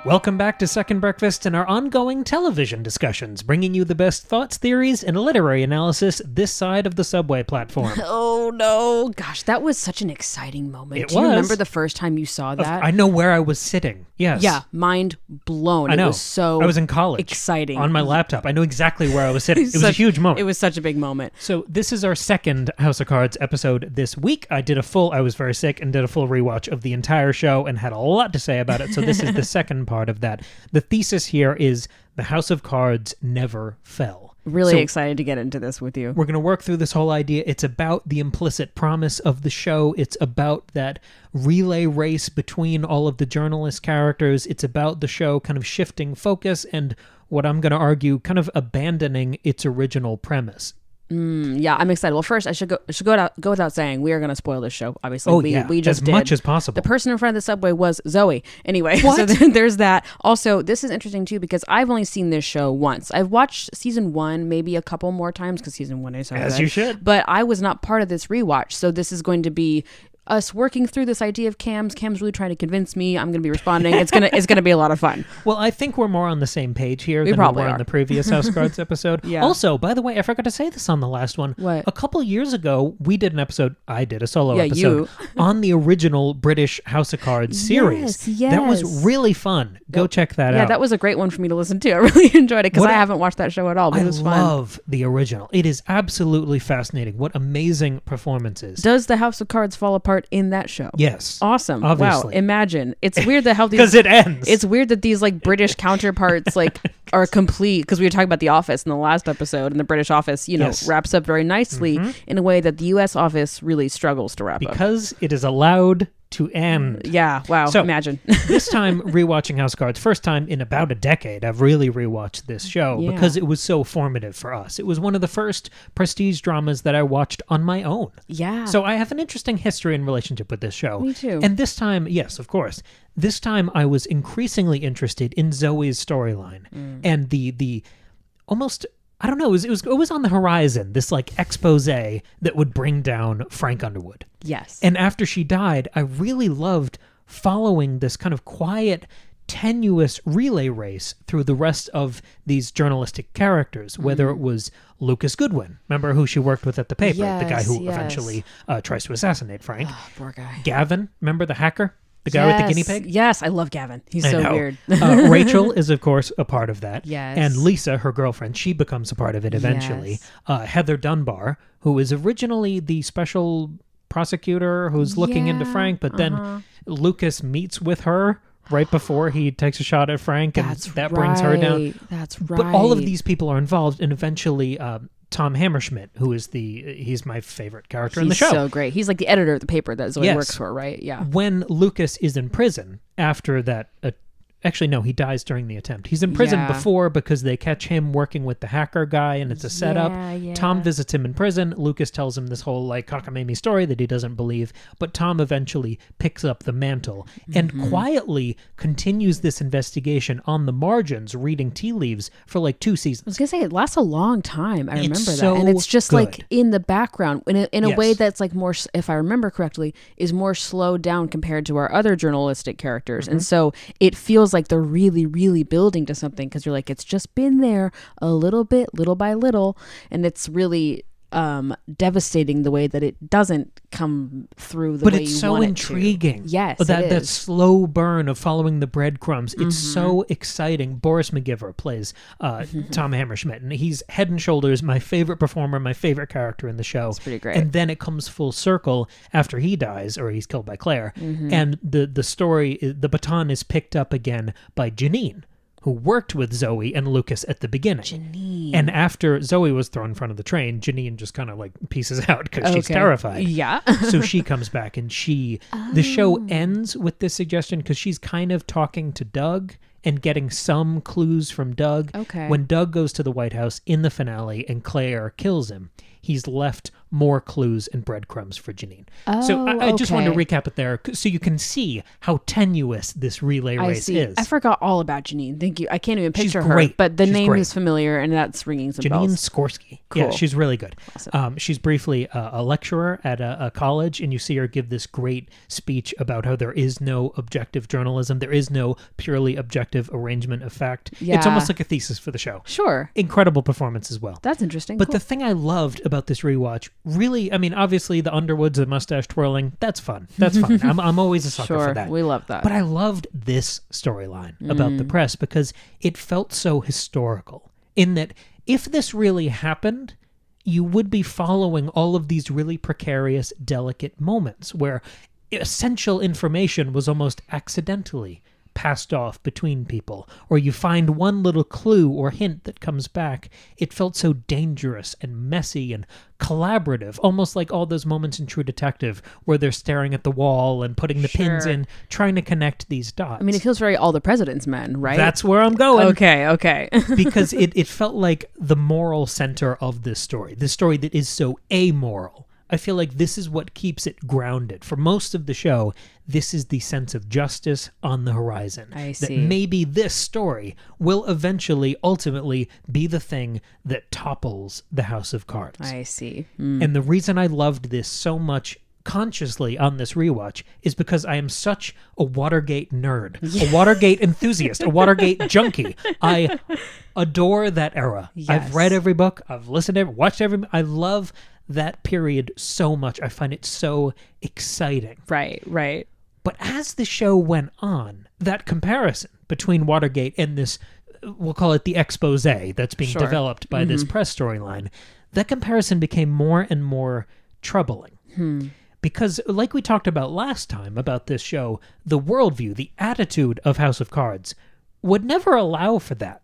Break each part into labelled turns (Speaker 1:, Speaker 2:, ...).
Speaker 1: Welcome back to Second Breakfast and our ongoing television discussions, bringing you the best thoughts, theories, and literary analysis this side of the subway platform.
Speaker 2: Oh, no. Gosh, that was such an exciting moment.
Speaker 1: Do
Speaker 2: you remember the first time you saw that?
Speaker 1: I know where I was sitting. Yes.
Speaker 2: Yeah, mind blown.
Speaker 1: I know.
Speaker 2: It was so
Speaker 1: I was in college.
Speaker 2: exciting.
Speaker 1: On my laptop. I know exactly where I was sitting. It was a huge moment.
Speaker 2: It was such a big moment.
Speaker 1: So this is our second House of Cards episode this week. I was very sick and did a full rewatch of the entire show and had a lot to say about it. So this is the second part of that. The thesis here is the House of Cards never fell.
Speaker 2: Really excited to get into this with you.
Speaker 1: We're going to work through this whole idea. It's about the implicit promise of the show. It's about that relay race between all of the journalist characters. It's about the show kind of shifting focus and what I'm going to argue kind of abandoning its original premise.
Speaker 2: Yeah, I'm excited. Well, first, I should go without saying we are going to spoil this show. Obviously, we just
Speaker 1: as much as possible.
Speaker 2: The person in front of the subway was Zoe. Anyway,
Speaker 1: what?
Speaker 2: So there's that. Also, this is interesting too because I've only seen this show once. I've watched season 1 maybe a couple more times because season 1 is so good.
Speaker 1: As you should.
Speaker 2: But I was not part of this rewatch, so this is going to be us working through this idea of Cam's really trying to convince me. I'm going to be responding. It's gonna be a lot of fun.
Speaker 1: Well, I think we're more on the same page here than we were on the previous House Cards episode.
Speaker 2: Yeah.
Speaker 1: Also, by the way, I forgot to say this on the last one.
Speaker 2: What?
Speaker 1: A couple years ago, we did an episode. I did a solo episode on the original British House of Cards series.
Speaker 2: Yes.
Speaker 1: That was really fun. Go check that out.
Speaker 2: Yeah, that was a great one for me to listen to. I really enjoyed it because I haven't watched that show at all. But it was fun.
Speaker 1: I love the original. It is absolutely fascinating. What amazing performances.
Speaker 2: Does the House of Cards fall apart in that show?
Speaker 1: Yes.
Speaker 2: Awesome.
Speaker 1: Obviously.
Speaker 2: Wow. Imagine. It's weird that how these...
Speaker 1: Because it ends.
Speaker 2: It's weird that these like British counterparts like are complete because we were talking about The Office in the last episode and the British Office, wraps up very nicely in a way that the US Office really struggles to wrap up.
Speaker 1: Because it is allowed to end.
Speaker 2: Yeah, wow, so, imagine.
Speaker 1: This time, rewatching House of Cards, first time in about a decade, I've really rewatched this show because it was so formative for us. It was one of the first prestige dramas that I watched on my own. Yeah. So I have an interesting history and relationship with this show.
Speaker 2: Me too.
Speaker 1: And this time, yes, of course, this time I was increasingly interested in Zoe's storyline and the almost... I don't know, it was on the horizon, this like expose that would bring down Frank Underwood.
Speaker 2: Yes.
Speaker 1: And after she died, I really loved following this kind of quiet, tenuous relay race through the rest of these journalistic characters, whether it was Lucas Goodwin, remember who she worked with at the paper, the guy who eventually tries to assassinate Frank.
Speaker 2: Oh, poor guy. Gavin,
Speaker 1: remember the hacker? The guy with the guinea pig?
Speaker 2: Yes, I love Gavin. He's so weird.
Speaker 1: Rachel is, of course, a part of that.
Speaker 2: Yes.
Speaker 1: And Lisa, her girlfriend, she becomes a part of it eventually. Yes. Heather Dunbar, who is originally the special prosecutor who's looking into Frank, but then Lucas meets with her right before he takes a shot at Frank, and that brings her down.
Speaker 2: That's right.
Speaker 1: But all of these people are involved, and eventually... Tom Hammerschmidt, who is he's my favorite character in the show.
Speaker 2: He's so great. He's like the editor of the paper that Zoe works for, right? Yeah.
Speaker 1: When Lucas is in prison after that, actually no, he dies during the attempt. He's in prison before because they catch him working with the hacker guy and it's a setup. Yeah. Tom visits him in prison. Lucas tells him this whole like cockamamie story that he doesn't believe, but Tom eventually picks up the mantle and quietly continues this investigation on the margins, reading tea leaves for like 2 seasons.
Speaker 2: I was going to say, it lasts a long time. I remember that.
Speaker 1: So
Speaker 2: and it's just
Speaker 1: good.
Speaker 2: like in the background in a way that's like more, if I remember correctly, is more slowed down compared to our other journalistic characters. And so it feels like they're really, really building to something because you're like, it's just been there a little bit, little by little, and it's really devastating the way that it doesn't come through the way you want it to. But it's so
Speaker 1: intriguing.
Speaker 2: Yes,
Speaker 1: that slow burn of following the breadcrumbs. It's so exciting. Boris McGiver plays Tom Hammerschmidt, and he's head and shoulders my favorite performer, my favorite character in the show.
Speaker 2: It's pretty great.
Speaker 1: And then it comes full circle after he dies, or he's killed by Claire, and the story, the baton is picked up again by Janine, who worked with Zoe and Lucas at the beginning.
Speaker 2: Janine.
Speaker 1: And after Zoe was thrown in front of the train, Janine just kind of like pieces out because she's terrified.
Speaker 2: Yeah.
Speaker 1: So she comes back and the show ends with this suggestion because she's kind of talking to Doug and getting some clues from Doug.
Speaker 2: Okay.
Speaker 1: When Doug goes to the White House in the finale and Claire kills him, he's left more clues and breadcrumbs for Janine. So I just wanted to recap it there so you can see how tenuous this relay race is.
Speaker 2: I forgot all about Janine. Thank you. I can't even picture her, but the name is familiar, and that's ringing some bells.
Speaker 1: Janine Skorsky. Cool. Yeah, she's really good. Awesome. She's briefly a lecturer at a college, and you see her give this great speech about how there is no objective journalism. There is no purely objective arrangement of fact. Yeah. It's almost like a thesis for the show.
Speaker 2: Sure.
Speaker 1: Incredible performance as well.
Speaker 2: That's interesting.
Speaker 1: But the thing I loved about this rewatch, really, I mean, obviously the Underwoods and mustache twirling, that's fun. That's fun. I'm always a sucker for that.
Speaker 2: We love that.
Speaker 1: But I loved this storyline about the press because it felt so historical in that if this really happened, you would be following all of these really precarious, delicate moments where essential information was almost accidentally passed off between people, or you find one little clue or hint that comes back. It felt so dangerous and messy and collaborative, almost like all those moments in True Detective where they're staring at the wall and putting the pins in, trying to connect these dots.
Speaker 2: I mean, it feels very All the President's Men, right?
Speaker 1: That's where I'm going.
Speaker 2: Okay.
Speaker 1: Because it felt like the moral center of this story that is so amoral. I feel like this is what keeps it grounded. For most of the show, this is the sense of justice on the horizon.
Speaker 2: I see.
Speaker 1: That maybe this story will eventually, ultimately, be the thing that topples the House of Cards.
Speaker 2: I see.
Speaker 1: And the reason I loved this so much consciously on this rewatch is because I am such a Watergate nerd, a Watergate enthusiast, a Watergate junkie. I adore that era. Yes. I've read every book. I've listened to it, watched every... I love that period so much. I find it so exciting.
Speaker 2: Right.
Speaker 1: But as the show went on, that comparison between Watergate and this, we'll call it the exposé that's being developed by this press storyline, that comparison became more and more troubling. Because like we talked about last time about this show, the worldview, the attitude of House of Cards would never allow for that.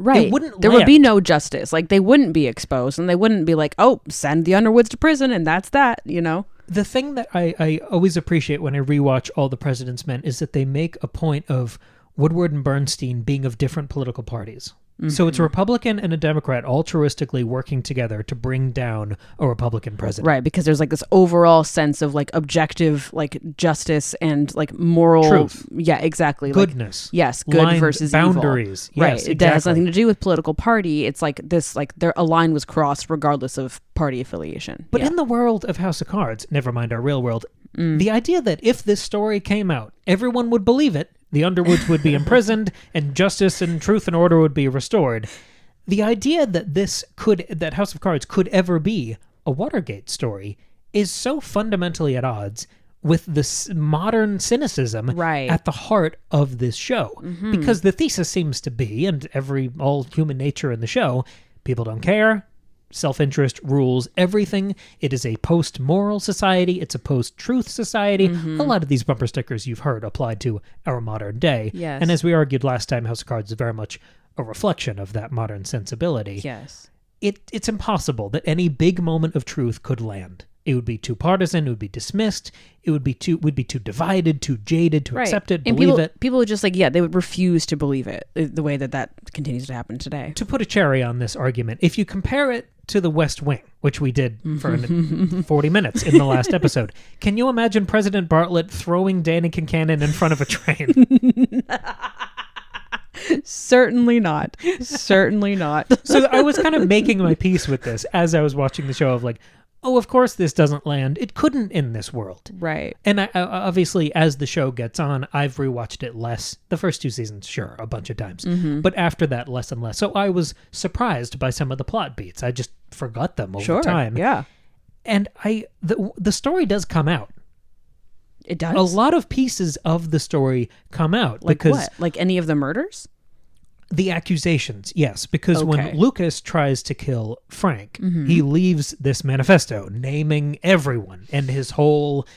Speaker 2: Right. There would be no justice. Like, they wouldn't be exposed, and they wouldn't be like, oh, send the Underwoods to prison, and that's that, you know?
Speaker 1: The thing that I always appreciate when I rewatch All the President's Men is that they make a point of Woodward and Bernstein being of different political parties. So it's a Republican and a Democrat altruistically working together to bring down a Republican president.
Speaker 2: Right, because there's like this overall sense of like objective, like justice and like moral
Speaker 1: truth.
Speaker 2: Yeah, exactly.
Speaker 1: Goodness.
Speaker 2: Like, yes, good versus
Speaker 1: boundaries.
Speaker 2: Evil.
Speaker 1: Yes,
Speaker 2: right.
Speaker 1: Exactly.
Speaker 2: It has nothing to do with political party. It's like this, like a line was crossed regardless of party affiliation.
Speaker 1: But in the world of House of Cards, never mind our real world, the idea that if this story came out, everyone would believe it, the Underwoods would be imprisoned, and justice and truth and order would be restored. The idea that that House of Cards could ever be a Watergate story is so fundamentally at odds with this modern cynicism at the heart of this show. Because the thesis seems to be, and all human nature in the show, people don't care. Self-interest rules everything. It is a post-moral society. It's a post-truth society. A lot of these bumper stickers you've heard applied to our modern day.
Speaker 2: Yes.
Speaker 1: And as we argued last time, House of Cards is very much a reflection of that modern sensibility.
Speaker 2: Yes.
Speaker 1: It's impossible that any big moment of truth could land. It would be too partisan. It would be dismissed. We'd be too divided, too jaded to accept it, believe it.
Speaker 2: People would just they would refuse to believe it the way that continues to happen today.
Speaker 1: To put a cherry on this argument, if you compare it to The West Wing, which we did for 40 minutes in the last episode, can you imagine President Bartlett throwing Danny Kincannon in front of a train?
Speaker 2: Certainly not. Certainly not.
Speaker 1: So I was kind of making my peace with this as I was watching the show of like, oh, of course this doesn't land. It couldn't in this world.
Speaker 2: Right.
Speaker 1: And I obviously, as the show gets on, I've rewatched it less. The first two seasons, sure, a bunch of times. But after that, less and less. So I was surprised by some of the plot beats. I just forgot them over time.
Speaker 2: Yeah.
Speaker 1: And the story does come out.
Speaker 2: It does?
Speaker 1: A lot of pieces of the story come out.
Speaker 2: Like what? Like any of the murders?
Speaker 1: The accusations, yes, because when Lucas tries to kill Frank, he leaves this manifesto naming everyone and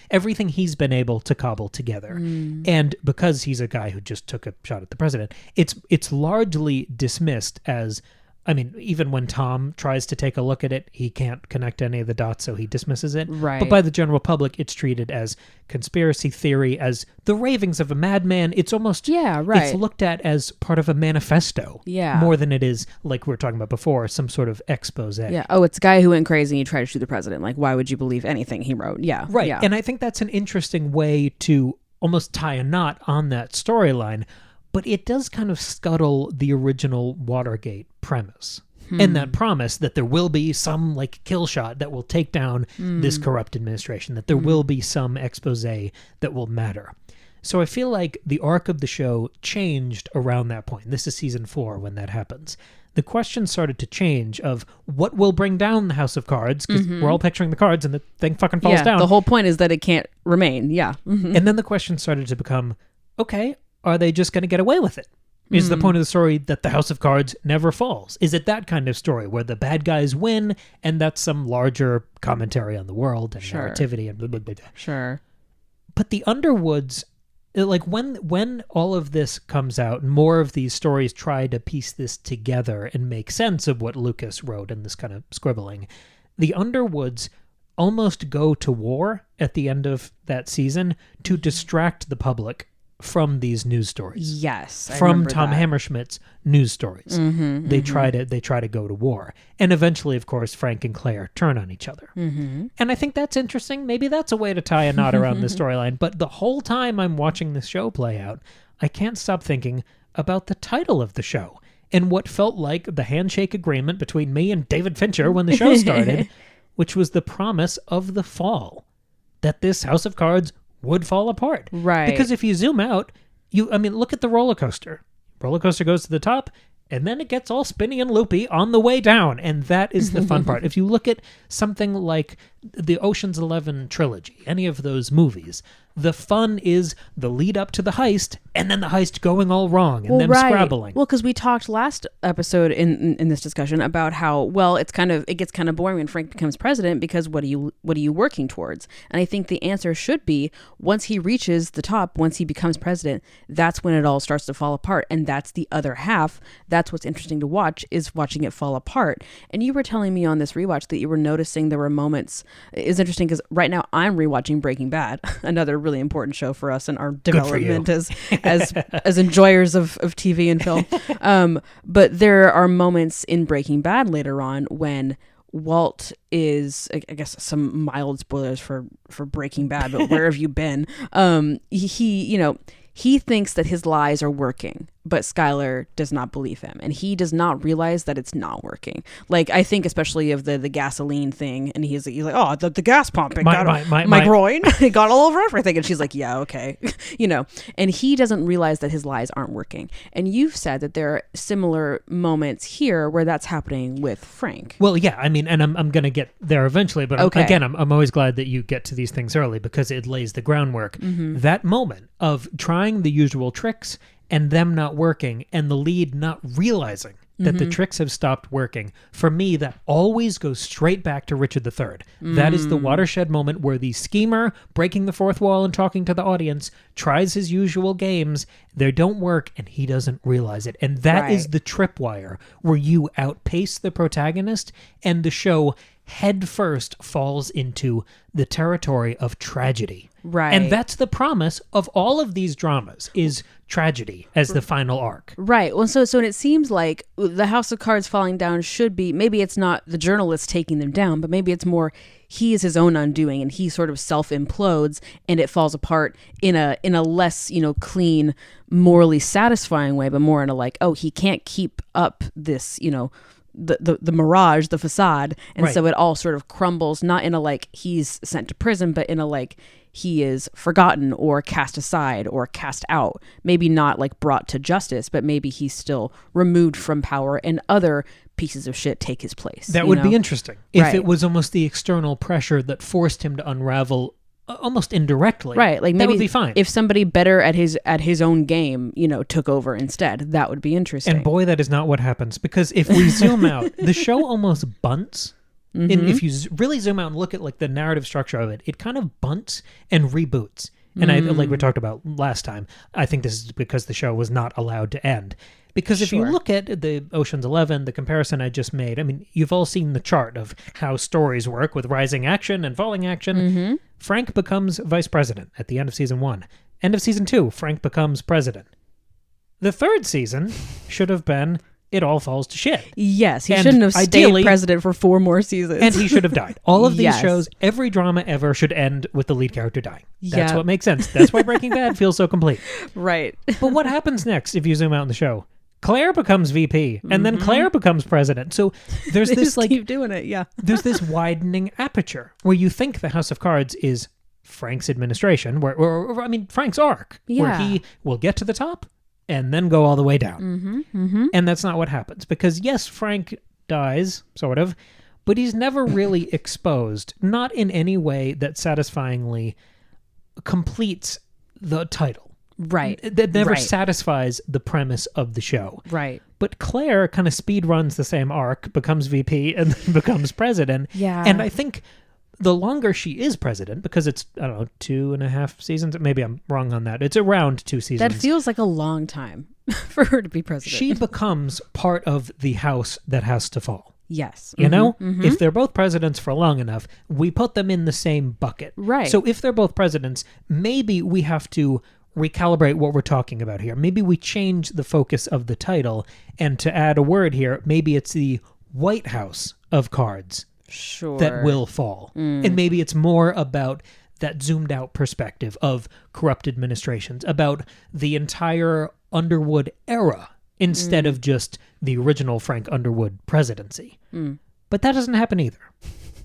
Speaker 1: everything he's been able to cobble together. And because he's a guy who just took a shot at the president, it's largely dismissed as I mean, even when Tom tries to take a look at it, he can't connect any of the dots, so he dismisses it.
Speaker 2: Right.
Speaker 1: But by the general public, it's treated as conspiracy theory, as the ravings of a madman. It's almost, it's looked at as part of a manifesto, more than it is, like we were talking about before, some sort of expose.
Speaker 2: Yeah. Oh, it's a guy who went crazy and he tried to shoot the president. Like, why would you believe anything he wrote? Yeah.
Speaker 1: Right.
Speaker 2: Yeah.
Speaker 1: And I think that's an interesting way to almost tie a knot on that storyline. But it does kind of scuttle the original Watergate premise and that promise that there will be some like kill shot that will take down this corrupt administration, that there will be some expose that will matter. So I feel like the arc of the show changed around that point. This is season 4 when that happens. The question started to change of what will bring down the House of Cards, because we're all picturing the cards and the thing fucking falls down.
Speaker 2: The whole point is that it can't remain. Yeah.
Speaker 1: And then the question started to become, okay, are they just going to get away with it? Is the point of the story that the House of Cards never falls? Is it that kind of story where the bad guys win and that's some larger commentary on the world and narrativity and blah, blah, blah, blah.
Speaker 2: Sure.
Speaker 1: But the Underwoods, like when all of this comes out, more of these stories try to piece this together and make sense of what Lucas wrote in this kind of scribbling. The Underwoods almost go to war at the end of that season to distract the public from these news stories.
Speaker 2: Yes,
Speaker 1: from Tom Hammerschmidt's news stories. They try to go to war, and eventually, of course, Frank and Claire turn on each other. And I think that's interesting. Maybe that's a way to tie a knot around the storyline. But the whole time I'm watching this show play out, I can't stop thinking about the title of the show and what felt like the handshake agreement between me and David Fincher when the show started, which was the promise of the fall, that this House of Cards would fall apart.
Speaker 2: Right.
Speaker 1: Because if you zoom out, look at the roller coaster. Roller coaster goes to the top, and then it gets all spinny and loopy on the way down, and that is the fun part. If you look at something like the Ocean's 11 trilogy, any of those movies, the fun is the lead up to the heist, and then the heist going all wrong, and them scrabbling.
Speaker 2: Well, because we talked last episode in this discussion about how, well, it gets kind of boring when Frank becomes president, because what are you working towards? And I think the answer should be, once he reaches the top, once he becomes president, that's when it all starts to fall apart, and that's the other half. That's what's interesting to watch, is watching it fall apart. And you were telling me on this rewatch that you were noticing there were moments. It's interesting because right now I'm rewatching Breaking Bad, another really important show for us and our development as enjoyers of TV and film. But there are moments in Breaking Bad later on when Walt is, I guess some mild spoilers for Breaking Bad, but where have you been? He thinks that his lies are working, but Skylar does not believe him, and he does not realize that it's not working. Like, I think especially of the gasoline thing, and he's like, oh, the gas pump, it got my groin, it got all over everything, and she's like, yeah, okay, and he doesn't realize that his lies aren't working. And you've said that there are similar moments here where that's happening with Frank.
Speaker 1: Well, yeah, I mean, and I'm going to get there eventually, but I'm always glad that you get to these things early because it lays the groundwork. That moment of trying the usual tricks and them not working, and the lead not realizing that the tricks have stopped working. For me, that always goes straight back to Richard III. That is the watershed moment where the schemer, breaking the fourth wall and talking to the audience, tries his usual games. They don't work, and he doesn't realize it. And that is the tripwire where you outpace the protagonist, and the show head first falls into the territory of tragedy.
Speaker 2: Right.
Speaker 1: And that's the promise of all of these dramas, is tragedy as the final arc.
Speaker 2: Right. Well, so it seems like the House of Cards falling down should be, maybe it's not the journalists taking them down, but maybe it's more he is his own undoing, and he sort of self-implodes, and it falls apart in a less, clean, morally satisfying way, but more in a like, oh, he can't keep up this, the mirage, the facade, and so it all sort of crumbles, not in a like he's sent to prison, but in a like he is forgotten or cast aside or cast out. Maybe not like brought to justice, but maybe he's still removed from power and other pieces of shit take his place.
Speaker 1: That would be interesting if it was almost the external pressure that forced him to unravel almost indirectly.
Speaker 2: Right. Like maybe
Speaker 1: that would be fine.
Speaker 2: If somebody better at his own game, took over instead, that would be interesting.
Speaker 1: And boy, that is not what happens, because if we zoom out, the show almost bunts. And if you really zoom out and look at like the narrative structure of it, it kind of bunts and reboots. And I, like we talked about last time, I think this is because the show was not allowed to end. Because if you look at the Ocean's 11, the comparison I just made, I mean, you've all seen the chart of how stories work with rising action and falling action. Frank becomes vice president at the end of season 1. End of season 2, Frank becomes president. The third season should have been it all falls to shit.
Speaker 2: Yes, he shouldn't have stayed president for 4 more seasons.
Speaker 1: And he should have died. All of these shows, every drama ever should end with the lead character dying. That's what makes sense. That's why Breaking Bad feels so complete.
Speaker 2: Right.
Speaker 1: But what happens next if you zoom out in the show? Claire becomes VP, and then Claire becomes president. So there's
Speaker 2: they
Speaker 1: this
Speaker 2: just keep doing it,
Speaker 1: there's this widening aperture where you think the House of Cards is Frank's administration, where I mean Frank's arc, where he will get to the top and then go all the way down. And that's not what happens, because yes, Frank dies, sort of, but he's never really exposed, not in any way that satisfyingly completes the title.
Speaker 2: Right.
Speaker 1: That never satisfies the premise of the show.
Speaker 2: Right.
Speaker 1: But Claire kind of speed runs the same arc, becomes VP, and then becomes president.
Speaker 2: Yeah.
Speaker 1: And I think the longer she is president, because it's, I don't know, 2.5 seasons, maybe I'm wrong on that. It's around 2 seasons.
Speaker 2: That feels like a long time for her to be president.
Speaker 1: She becomes part of the house that has to fall.
Speaker 2: Yes.
Speaker 1: You know? If they're both presidents for long enough, we put them in the same bucket.
Speaker 2: Right.
Speaker 1: So if they're both presidents, maybe we have to recalibrate what we're talking about here. Maybe we change the focus of the title, and to add a word here, maybe it's the White House of Cards that will fall. And maybe it's more about that zoomed out perspective of corrupt administrations, about the entire Underwood era instead of just the original Frank Underwood presidency. But that doesn't happen either,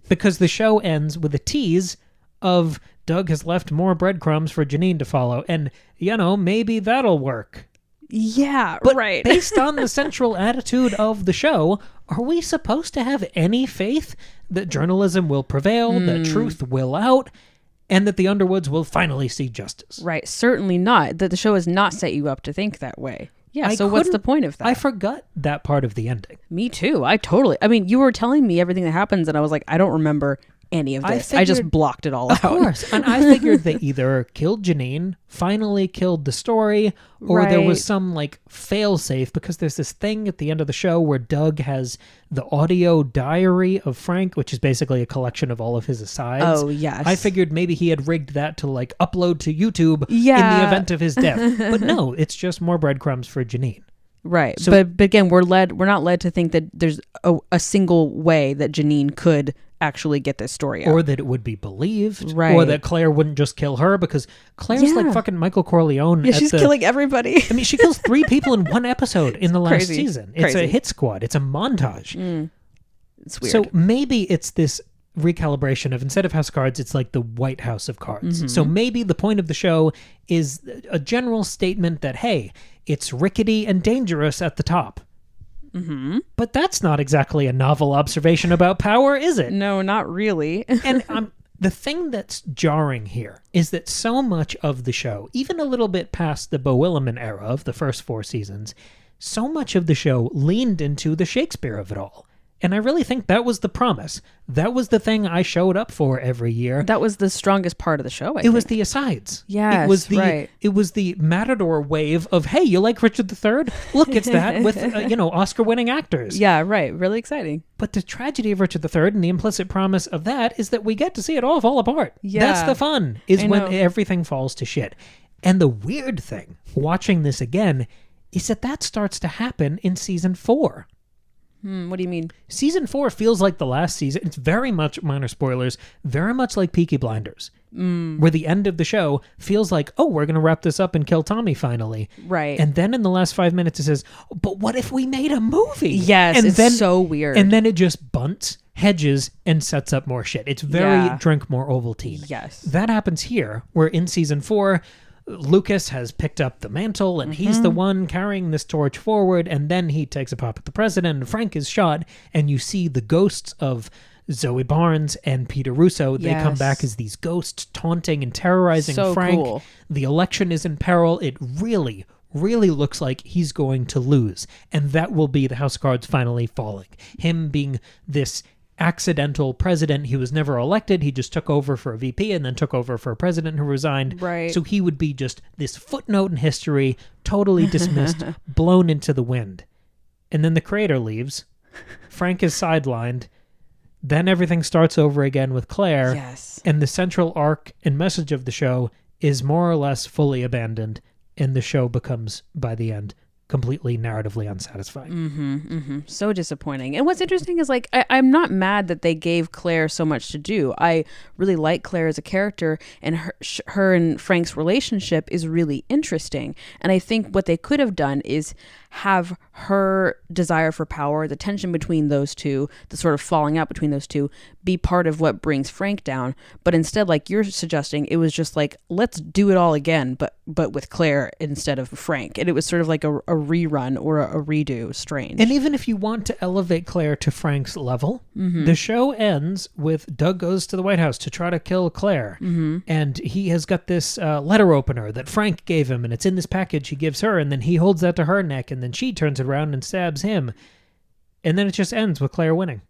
Speaker 1: because the show ends with a tease of Doug has left more breadcrumbs for Janine to follow, and, you know, maybe that'll work.
Speaker 2: Yeah,
Speaker 1: but
Speaker 2: right.
Speaker 1: Based on the central attitude of the show, are we supposed to have any faith that journalism will prevail, that truth will out, and that the Underwoods will finally see justice?
Speaker 2: Right, certainly not. That the show has not set you up to think that way. Yeah, so what's the point of that?
Speaker 1: I forgot that part of the ending.
Speaker 2: Me too. I mean, you were telling me everything that happens, and I was like, I don't remember any of this. I just blocked it all out.
Speaker 1: Of course. And I figured they either killed Janine, finally killed the story, or there was some like fail-safe, because there's this thing at the end of the show where Doug has the audio diary of Frank, which is basically a collection of all of his asides.
Speaker 2: Oh, yes.
Speaker 1: I figured maybe he had rigged that to like upload to YouTube in the event of his death. But no, it's just more breadcrumbs for Janine.
Speaker 2: Right. So, but again, we're not led to think that there's a single way that Janine could actually get this story out.
Speaker 1: Or that it would be believed. Right. Or that Claire wouldn't just kill her, because Claire's like fucking Michael Corleone.
Speaker 2: Yeah, she's killing everybody.
Speaker 1: I mean, she kills 3 people in one episode in the last season. It's a hit squad. It's a montage.
Speaker 2: It's weird.
Speaker 1: So maybe it's this recalibration of, instead of House of Cards, it's like the White House of Cards. So maybe the point of the show is a general statement that, hey, it's rickety and dangerous at the top. But that's not exactly a novel observation about power, is it?
Speaker 2: No, not really.
Speaker 1: And the thing that's jarring here is that so much of the show, even a little bit past the Beau Willimon era of the first 4 seasons, so much of the show leaned into the Shakespeare of it all. And I really think that was the promise. That was the thing I showed up for every year.
Speaker 2: That was the strongest part of the show, I think.
Speaker 1: It was the asides.
Speaker 2: Yes,
Speaker 1: It was the Matador wave of, hey, you like Richard III? Look, it's that with, Oscar-winning actors.
Speaker 2: Yeah, right. Really exciting.
Speaker 1: But the tragedy of Richard III and the implicit promise of that is that we get to see it all fall apart. Yeah. That's the fun, is when everything falls to shit. And the weird thing, watching this again, is that starts to happen in season 4.
Speaker 2: What do you mean?
Speaker 1: Season 4 feels like the last season. It's very much, minor spoilers, very much like Peaky Blinders. Where the end of the show feels like, oh, we're going to wrap this up and kill Tommy finally.
Speaker 2: Right.
Speaker 1: And then in the last 5 minutes it says, but what if we made a movie?
Speaker 2: Yes, and it's so weird.
Speaker 1: And then it just bunts, hedges, and sets up more shit. It's very drink more Ovaltine.
Speaker 2: Yes.
Speaker 1: That happens here, where in season 4... Lucas has picked up the mantle, and he's the one carrying this torch forward, and then he takes a pop at the president, and Frank is shot, and you see the ghosts of Zoe Barnes and Peter Russo. They come back as these ghosts, taunting and terrorizing Frank. Cool. The election is in peril. It really, really looks like he's going to lose, and that will be the House of Cards finally falling. Him being this accidental president. He was never elected. He just took over for a VP and then took over for a president who resigned.
Speaker 2: Right.
Speaker 1: So he would be just this footnote in history, totally dismissed, blown into the wind. And then the creator leaves. Frank is sidelined. Then everything starts over again with Claire.
Speaker 2: Yes.
Speaker 1: And the central arc and message of the show is more or less fully abandoned. And the show becomes, by the end, completely narratively unsatisfying.
Speaker 2: So disappointing. And what's interesting is, like, I'm not mad that they gave Claire so much to do. I really like Claire as a character, and her and Frank's relationship is really interesting. And I think what they could have done is have her desire for power, the tension between those two, the sort of falling out between those two, be part of what brings Frank down. But instead, like you're suggesting, it was just like, let's do it all again, but with Claire instead of Frank. And it was sort of like a rerun or a redo. Strange.
Speaker 1: And even if you want to elevate Claire to Frank's level, the show ends with Doug goes to the White House to try to kill Claire. And he has got this letter opener that Frank gave him, and it's in this package he gives her, and then he holds that to her neck, and then she turns it around and stabs him. And then it just ends with Claire winning.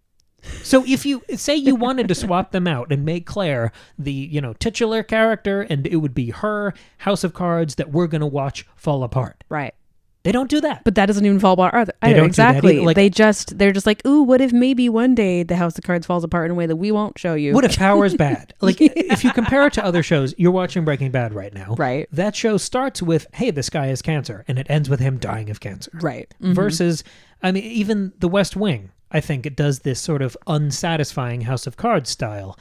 Speaker 1: So if you say you wanted to swap them out and make Claire the, titular character, and it would be her House of Cards that we're going to watch fall apart.
Speaker 2: Right.
Speaker 1: They don't do that.
Speaker 2: But that doesn't even fall apart either.
Speaker 1: They don't
Speaker 2: exactly.
Speaker 1: do that either. Like,
Speaker 2: they're just like, ooh, what if maybe one day the House of Cards falls apart in a way that we won't show you?
Speaker 1: What if power's bad? Like, if you compare it to other shows, you're watching Breaking Bad right now.
Speaker 2: Right.
Speaker 1: That show starts with, hey, this guy has cancer, and it ends with him dying of cancer.
Speaker 2: Right.
Speaker 1: Versus, even The West Wing, I think it does this sort of unsatisfying House of Cards style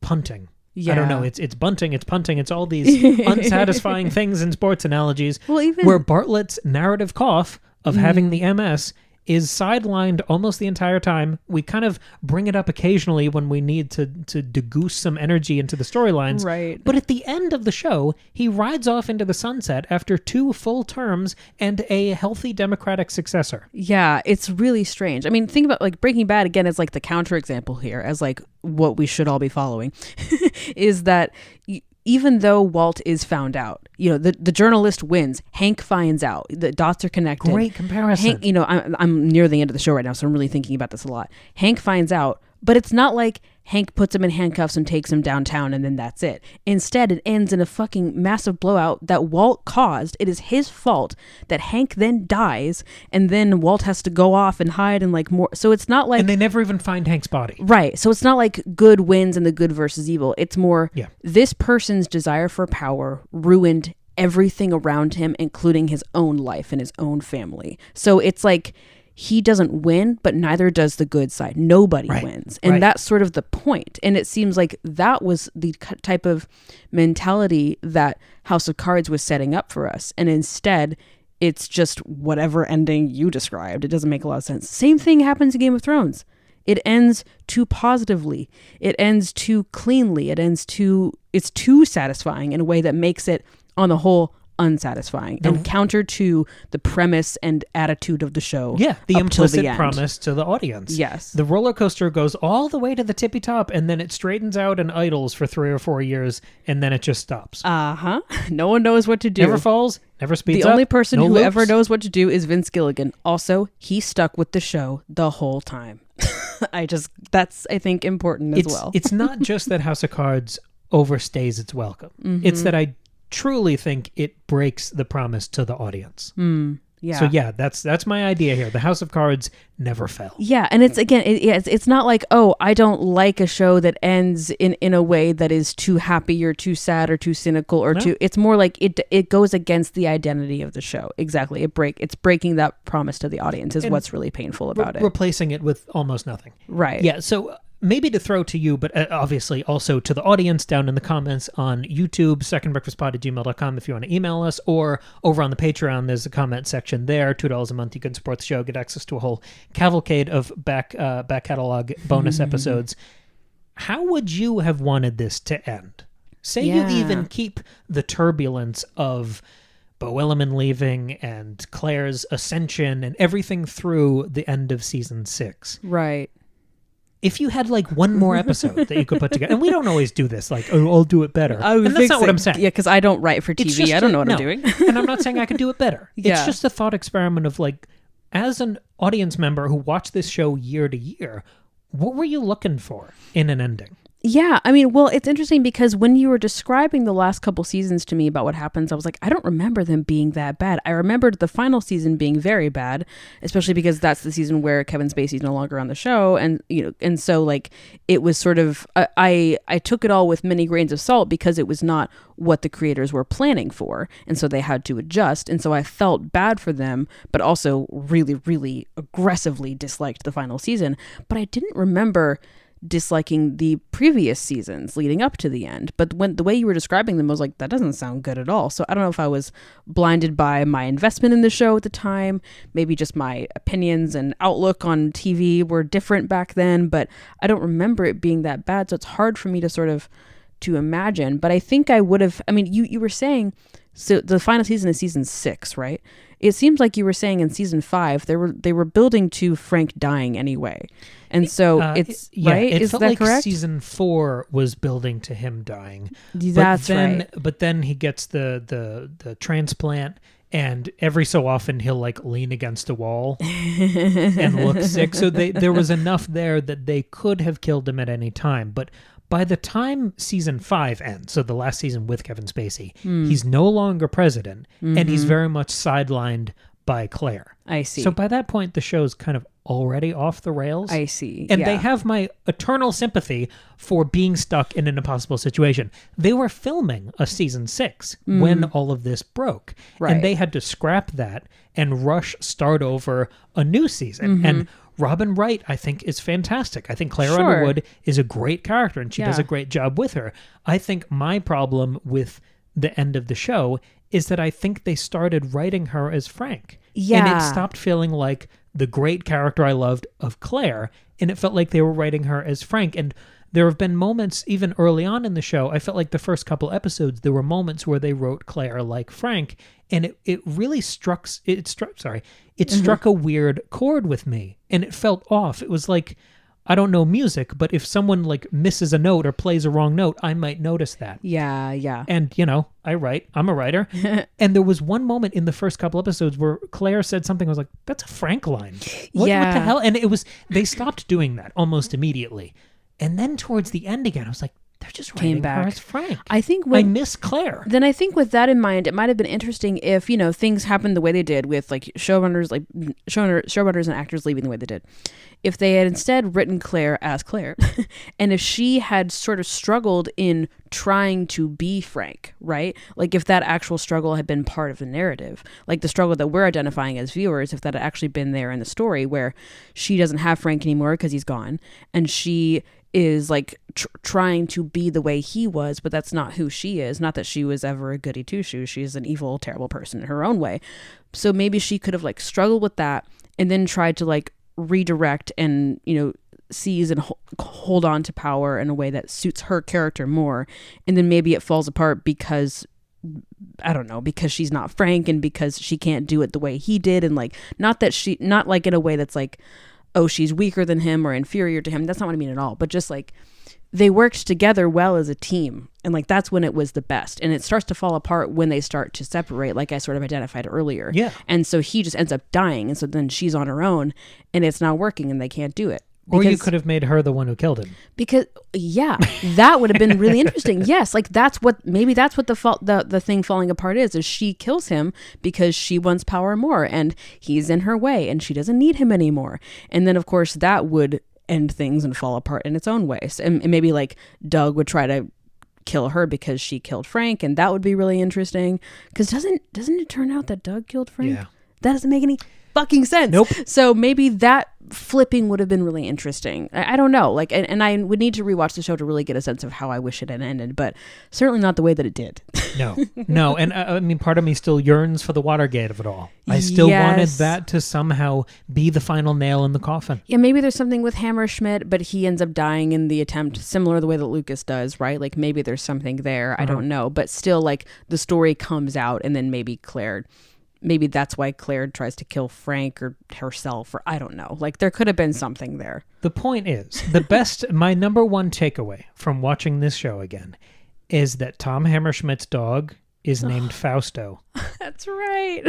Speaker 1: punting.
Speaker 2: Yeah.
Speaker 1: I don't know. It's bunting, it's punting, it's all these unsatisfying things in sports analogies.
Speaker 2: Well,
Speaker 1: where Bartlett's narrative cough of having the MS is sidelined almost the entire time. We kind of bring it up occasionally when we need to degoose some energy into the storylines.
Speaker 2: Right.
Speaker 1: But at the end of the show, he rides off into the sunset after 2 full terms and a healthy Democratic successor.
Speaker 2: Yeah, it's really strange. I mean, think about, like, Breaking Bad, again, as like the counterexample here, as like what we should all be following, is that even though Walt is found out, the journalist wins. Hank finds out. The dots are connected.
Speaker 1: Great comparison.
Speaker 2: Hank, I'm near the end of the show right now, so I'm really thinking about this a lot. Hank finds out, but it's not like Hank puts him in handcuffs and takes him downtown and then that's it. Instead, it ends in a fucking massive blowout that Walt caused. It is his fault that Hank then dies, and then Walt has to go off and hide and like more. So it's not like...
Speaker 1: And they never even find Hank's body.
Speaker 2: Right. So it's not like good wins and the good versus evil. It's more this person's desire for power ruined everything around him, including his own life and his own family. So it's like... he doesn't win, but neither does the good side. Nobody wins. And that's sort of the point. And it seems like that was the type of mentality that House of Cards was setting up for us. And instead, it's just whatever ending you described. It doesn't make a lot of sense. Same thing happens in Game of Thrones. It ends too positively. It ends too cleanly. It's too satisfying in a way that makes it, on the whole, unsatisfying and counter to the premise and attitude of the show.
Speaker 1: Yeah, the implicit promise to the audience.
Speaker 2: Yes.
Speaker 1: The roller coaster goes all the way to the tippy top, and then it straightens out and idles for 3 or 4 years, and then it just stops.
Speaker 2: No one knows what to do.
Speaker 1: Never falls, never speeds up.
Speaker 2: The only person who
Speaker 1: loops.
Speaker 2: ever knows what to do is Vince Gilligan. Also, he stuck with the show the whole time. That's, I think, important as well.
Speaker 1: It's not just that House of Cards overstays its welcome. It's that I truly think it breaks the promise to the audience.
Speaker 2: Yeah.
Speaker 1: So yeah, that's my idea here. The House of Cards never fell.
Speaker 2: Yeah, and it's again, it's not like, oh, I don't like a show that ends in a way that is too happy or too sad or too cynical or too. It's more like it goes against the identity of the show. Exactly, it's breaking that promise to the audience is what's really painful about it.
Speaker 1: Replacing it with almost nothing.
Speaker 2: Right.
Speaker 1: Yeah. So. Maybe to throw to you, but obviously also to the audience down in the comments on YouTube, secondbreakfastpod@gmail.com if you want to email us, or over on the Patreon, there's a comment section there. $2 a month, you can support the show, get access to a whole cavalcade of back catalog bonus episodes. How would you have wanted this to end? Say you even keep the turbulence of Bo Willimon leaving and Claire's ascension and everything through the end of season 6.
Speaker 2: Right.
Speaker 1: If you had like one more episode that you could put together, and we don't always do this, like, oh, I'll do it better. And that's not what I'm saying.
Speaker 2: Yeah, because I don't write for TV. I don't know what I'm doing.
Speaker 1: And I'm not saying I could do it better.
Speaker 2: Yeah.
Speaker 1: It's just a thought experiment of like, as an audience member who watched this show year to year, What were you looking for in an ending?
Speaker 2: Yeah, I mean, well, it's interesting because when you were describing the last couple seasons to me about what happens, I was like, I don't remember them being that bad. I remembered the final season being very bad, especially because that's the season where Kevin Spacey's no longer on the show, and so like it was sort of I took it all with many grains of salt because it was not what the creators were planning for, and so they had to adjust, and so I felt bad for them, but also really, really aggressively disliked the final season. But I didn't remember disliking the previous seasons leading up to the end. But when the way you were describing them, I was like, that doesn't sound good at all. So I don't know if I was blinded by my investment in the show at the time. Maybe just my opinions and outlook on TV were different back then, but I don't remember it being that bad. So it's hard for me to sort of to imagine. But I think I would have, I mean, you were saying, so the final season is season 6, right? It seems like you were saying in season 5 they were building to Frank dying anyway, and so it's right.
Speaker 1: It
Speaker 2: is
Speaker 1: felt
Speaker 2: that
Speaker 1: like
Speaker 2: correct?
Speaker 1: Season 4 was building to him dying.
Speaker 2: That's right.
Speaker 1: But then he gets the transplant, and every so often he'll like lean against a wall and look sick. So there was enough there that they could have killed him at any time, but. By the time season 5 ends, so the last season with Kevin Spacey, he's no longer president, and he's very much sidelined by Claire.
Speaker 2: I see.
Speaker 1: So by that point, the show's kind of already off the rails.
Speaker 2: I see.
Speaker 1: And they have my eternal sympathy for being stuck in an impossible situation. They were filming a season 6 when all of this broke.
Speaker 2: Right.
Speaker 1: And they had to scrap that and start over a new season. And Robin Wright, I think, is fantastic. I think Claire Underwood is a great character, and she does a great job with her. I think my problem with the end of the show is that I think they started writing her as Frank. Yeah. And it stopped feeling like the great character I loved of Claire, and it felt like they were writing her as Frank. And there have been moments, even early on in the show, I felt like the first couple episodes, there were moments where they wrote Claire like Frank, and it really struck a weird chord with me, and it felt off. It was like, I don't know music, but if someone like misses a note or plays a wrong note, I might notice that.
Speaker 2: Yeah.
Speaker 1: And, I write. I'm a writer. And there was one moment in the first couple episodes where Claire said something. I was like, that's a Frank line. What the hell? And they stopped doing that almost immediately. And then towards the end again, I was like, they're just writing her as Frank. I miss Claire.
Speaker 2: Then I think with that in mind, it might have been interesting if, things happened the way they did with like showrunners and actors leaving the way they did. If they had instead written Claire as Claire, and if she had sort of struggled in trying to be Frank, right? Like if that actual struggle had been part of the narrative, like the struggle that we're identifying as viewers, if that had actually been there in the story where she doesn't have Frank anymore because he's gone, and she is like trying to be the way he was, but that's not who she is. Not that she was ever a goody two-shoes. She's an evil, terrible person in her own way. So maybe she could have like struggled with that and then tried to like redirect and, seize and hold on to power in a way that suits her character more. And then maybe it falls apart because, I don't know, because she's not Frank and because she can't do it the way he did. And like, not like in a way that's like, oh, she's weaker than him or inferior to him. That's not what I mean at all. But just like they worked together well as a team. And like that's when it was the best. And it starts to fall apart when they start to separate, like I sort of identified earlier.
Speaker 1: Yeah.
Speaker 2: And so he just ends up dying. And so then she's on her own and it's not working and they can't do it.
Speaker 1: Or you could have made her the one who killed him.
Speaker 2: Because, that would have been really interesting. Yes, like that's what the thing falling apart is she kills him because she wants power more and he's in her way and she doesn't need him anymore. And then, of course, that would end things and fall apart in its own ways. And maybe like Doug would try to kill her because she killed Frank, and that would be really interesting. Because doesn't it turn out that Doug killed Frank?
Speaker 1: Yeah.
Speaker 2: That doesn't make any fucking sense.
Speaker 1: Nope.
Speaker 2: So maybe that flipping would have been really interesting. I don't know. Like, and I would need to rewatch the show to really get a sense of how I wish it had ended, but certainly not the way that it did.
Speaker 1: No. And I mean, part of me still yearns for the Watergate of it all. I still wanted that to somehow be the final nail in the coffin.
Speaker 2: Yeah, maybe there's something with Hammerschmidt, but he ends up dying in the attempt, similar to the way that Lucas does, right? Like maybe there's something there. I don't know. But still, like the story comes out and then maybe that's why Claire tries to kill Frank or herself, or I don't know. Like there could have been something there.
Speaker 1: The point is, my number one takeaway from watching this show again is that Tom Hammerschmidt's dog is named Fausto.
Speaker 2: That's right.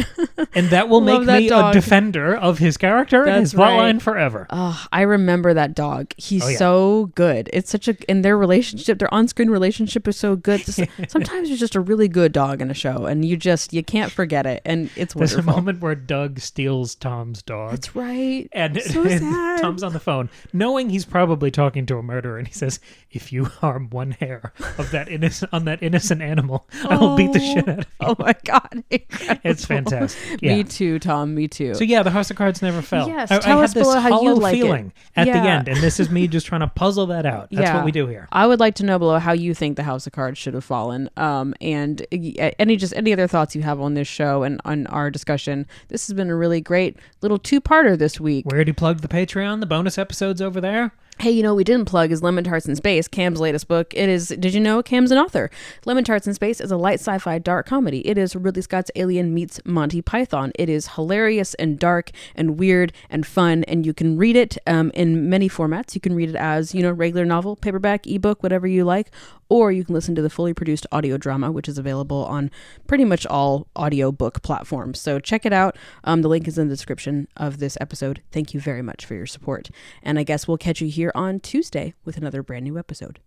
Speaker 1: And that will make me a defender of his character and his plotline forever.
Speaker 2: Oh, I remember that dog. He's so good. It's such a, and their relationship, their on-screen relationship is so good. Sometimes you're just a really good dog in a show and you can't forget it. And it's wonderful.
Speaker 1: There's a moment where Doug steals Tom's dog.
Speaker 2: That's right.
Speaker 1: And,
Speaker 2: so sad.
Speaker 1: Tom's on the phone, knowing he's probably talking to a murderer, and he says, "If you harm one hair of that innocent animal, I will beat the shit out of you."
Speaker 2: Oh my God. Incredible.
Speaker 1: It's fantastic. Yeah.
Speaker 2: Me too, Tom. Me too.
Speaker 1: So yeah, the House of Cards never fell.
Speaker 2: Yes,
Speaker 1: I
Speaker 2: tell
Speaker 1: had
Speaker 2: us
Speaker 1: this
Speaker 2: below how
Speaker 1: hollow
Speaker 2: you like
Speaker 1: feeling
Speaker 2: it.
Speaker 1: at the end, and this is me just trying to puzzle that out. That's what we do here.
Speaker 2: I would like to know below how you think the House of Cards should have fallen, and any other thoughts you have on this show and on our discussion. This has been a really great little two-parter this week.
Speaker 1: We already plugged the Patreon, the bonus episodes over there.
Speaker 2: Hey, we didn't plug is Lemon Tarts in Space, Cam's latest book. It is, did you know Cam's an author? Lemon Tarts in Space is a light sci-fi dark comedy. It is Ridley Scott's Alien meets Monty Python. It is hilarious and dark and weird and fun, and you can read it in many formats. You can read it as, regular novel, paperback, ebook, whatever you like, or you can listen to the fully produced audio drama, which is available on pretty much all audiobook platforms. So check it out. The link is in the description of this episode. Thank you very much for your support. And I guess we'll catch you here on Tuesday with another brand new episode.